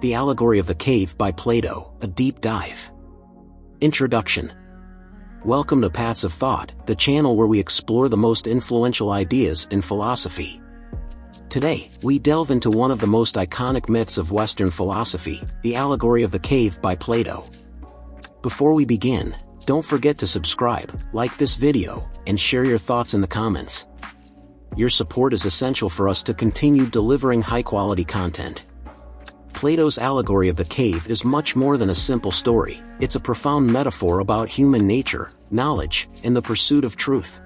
The Allegory of the Cave by Plato, a deep dive. Introduction. Welcome to Paths of Thought, the channel where we explore the most influential ideas in philosophy. Today, we delve into one of the most iconic myths of Western philosophy, the Allegory of the Cave by Plato. Before we begin, don't forget to subscribe, like this video, and share your thoughts in the comments. Your support is essential for us to continue delivering high-quality content. Plato's Allegory of the Cave is much more than a simple story. It's a profound metaphor about human nature, knowledge, and the pursuit of truth.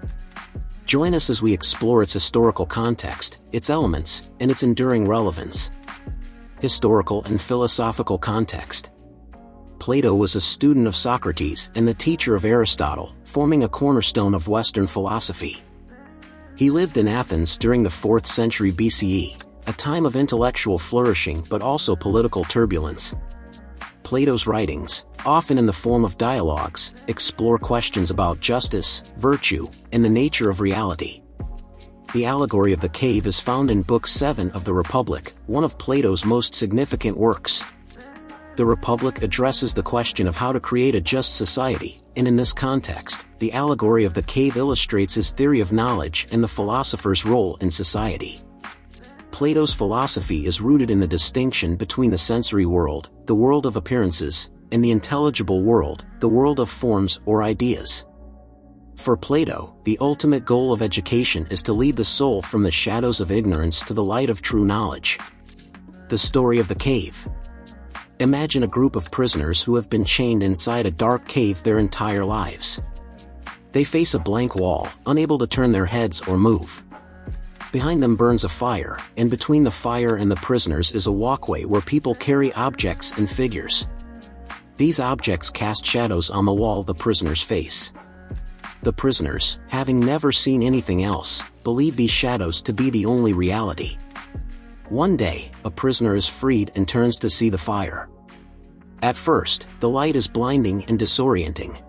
Join us as we explore its historical context, its elements, and its enduring relevance. Historical and philosophical context. Plato was a student of Socrates and the teacher of Aristotle, forming a cornerstone of Western philosophy. He lived in Athens during the 4th century BCE, a time of intellectual flourishing but also political turbulence. Plato's writings, often in the form of dialogues, explore questions about justice, virtue, and the nature of reality. The Allegory of the Cave is found in Book 7 of the Republic, one of Plato's most significant works. The Republic addresses the question of how to create a just society, and in this context, the Allegory of the Cave illustrates his theory of knowledge and the philosopher's role in society. Plato's philosophy is rooted in the distinction between the sensory world, the world of appearances, and the intelligible world, the world of forms or ideas. For Plato, the ultimate goal of education is to lead the soul from the shadows of ignorance to the light of true knowledge. The story of the cave. Imagine a group of prisoners who have been chained inside a dark cave their entire lives. They face a blank wall, unable to turn their heads or move. Behind them burns a fire, and between the fire and the prisoners is a walkway where people carry objects and figures. These objects cast shadows on the wall the prisoners face. The prisoners, having never seen anything else, believe these shadows to be the only reality. One day, a prisoner is freed and turns to see the fire. At first, the light is blinding and disorienting.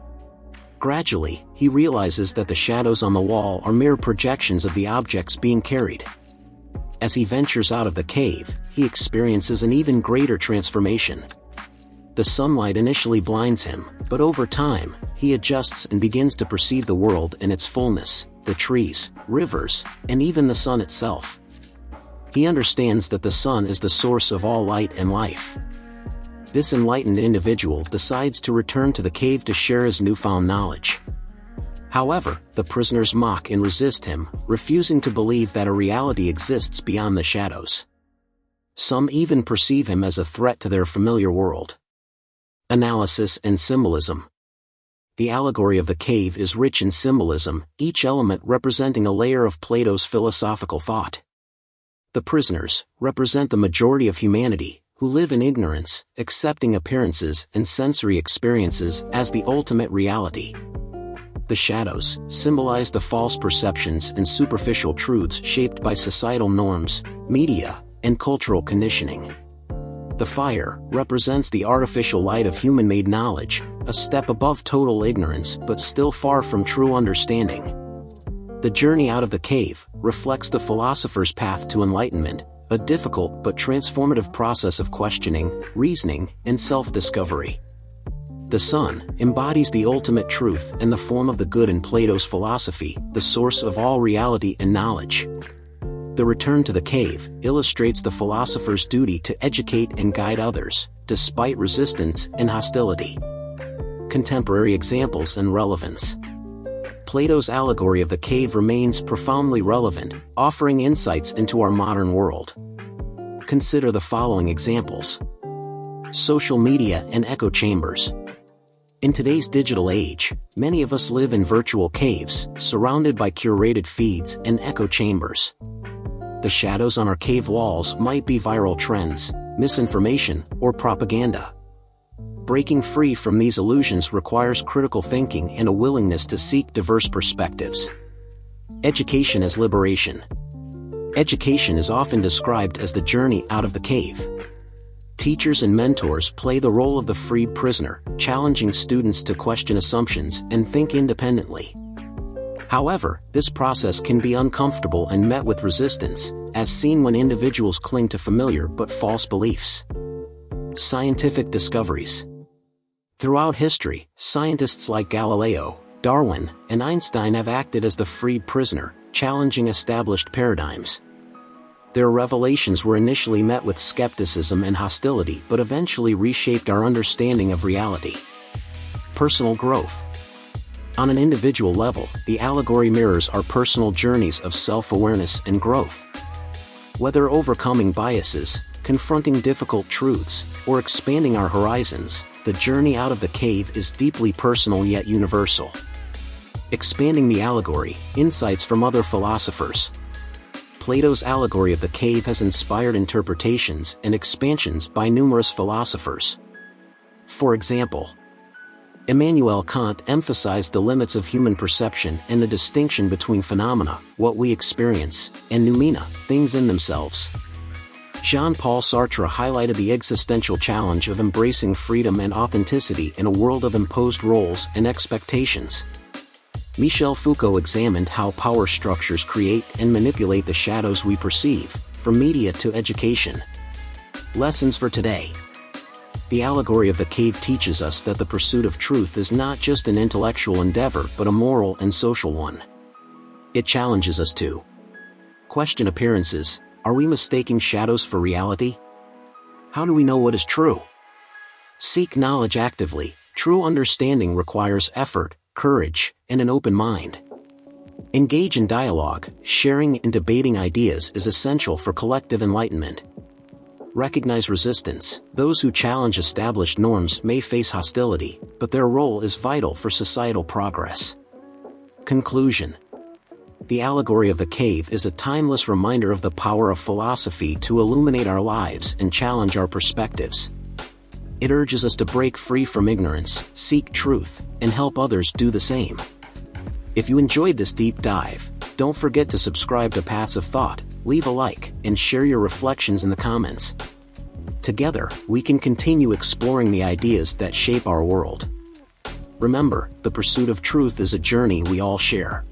Gradually, he realizes that the shadows on the wall are mere projections of the objects being carried. As he ventures out of the cave, he experiences an even greater transformation. The sunlight initially blinds him, but over time, he adjusts and begins to perceive the world in its fullness, the trees, rivers, and even the sun itself. He understands that the sun is the source of all light and life. This enlightened individual decides to return to the cave to share his newfound knowledge. However, the prisoners mock and resist him, refusing to believe that a reality exists beyond the shadows. Some even perceive him as a threat to their familiar world. Analysis and symbolism. The Allegory of the Cave is rich in symbolism, each element representing a layer of Plato's philosophical thought. The prisoners represent the majority of humanity, who live in ignorance, accepting appearances and sensory experiences as the ultimate reality. The shadows symbolize the false perceptions and superficial truths shaped by societal norms, media, and cultural conditioning. The fire represents the artificial light of human-made knowledge, a step above total ignorance but still far from true understanding. The journey out of the cave reflects the philosopher's path to enlightenment, a difficult but transformative process of questioning, reasoning, and self-discovery. The sun embodies the ultimate truth and the form of the good in Plato's philosophy, the source of all reality and knowledge. The return to the cave illustrates the philosopher's duty to educate and guide others, despite resistance and hostility. Contemporary examples and relevance. Plato's Allegory of the Cave remains profoundly relevant, offering insights into our modern world. Consider the following examples. Social media and echo chambers. In today's digital age, many of us live in virtual caves, surrounded by curated feeds and echo chambers. The shadows on our cave walls might be viral trends, misinformation, or propaganda. Breaking free from these illusions requires critical thinking and a willingness to seek diverse perspectives. Education as liberation. Education is often described as the journey out of the cave. Teachers and mentors play the role of the freed prisoner, challenging students to question assumptions and think independently. However, this process can be uncomfortable and met with resistance, as seen when individuals cling to familiar but false beliefs. Scientific discoveries. Throughout history, scientists like Galileo, Darwin, and Einstein have acted as the freed prisoner, challenging established paradigms. Their revelations were initially met with skepticism and hostility but eventually reshaped our understanding of reality. Personal growth. On an individual level, the allegory mirrors our personal journeys of self-awareness and growth. Whether overcoming biases, confronting difficult truths, or expanding our horizons, the journey out of the cave is deeply personal yet universal. Expanding the allegory, insights from other philosophers. Plato's allegory of the cave has inspired interpretations and expansions by numerous philosophers. For example, Immanuel Kant emphasized the limits of human perception and the distinction between phenomena, what we experience, and noumena, things in themselves. Jean-Paul Sartre highlighted the existential challenge of embracing freedom and authenticity in a world of imposed roles and expectations. Michel Foucault examined how power structures create and manipulate the shadows we perceive, from media to education. Lessons for today. The allegory of the cave teaches us that the pursuit of truth is not just an intellectual endeavor but a moral and social one. It challenges us to question appearances. Are we mistaking shadows for reality? How do we know what is true? Seek knowledge actively. True understanding requires effort, courage, and an open mind. Engage in dialogue. Sharing and debating ideas is essential for collective enlightenment. Recognize resistance. Those who challenge established norms may face hostility, but their role is vital for societal progress. Conclusion. The allegory of the cave is a timeless reminder of the power of philosophy to illuminate our lives and challenge our perspectives. It urges us to break free from ignorance, seek truth, and help others do the same. If you enjoyed this deep dive, don't forget to subscribe to Paths of Thought, leave a like, and share your reflections in the comments. Together, we can continue exploring the ideas that shape our world. Remember, the pursuit of truth is a journey we all share.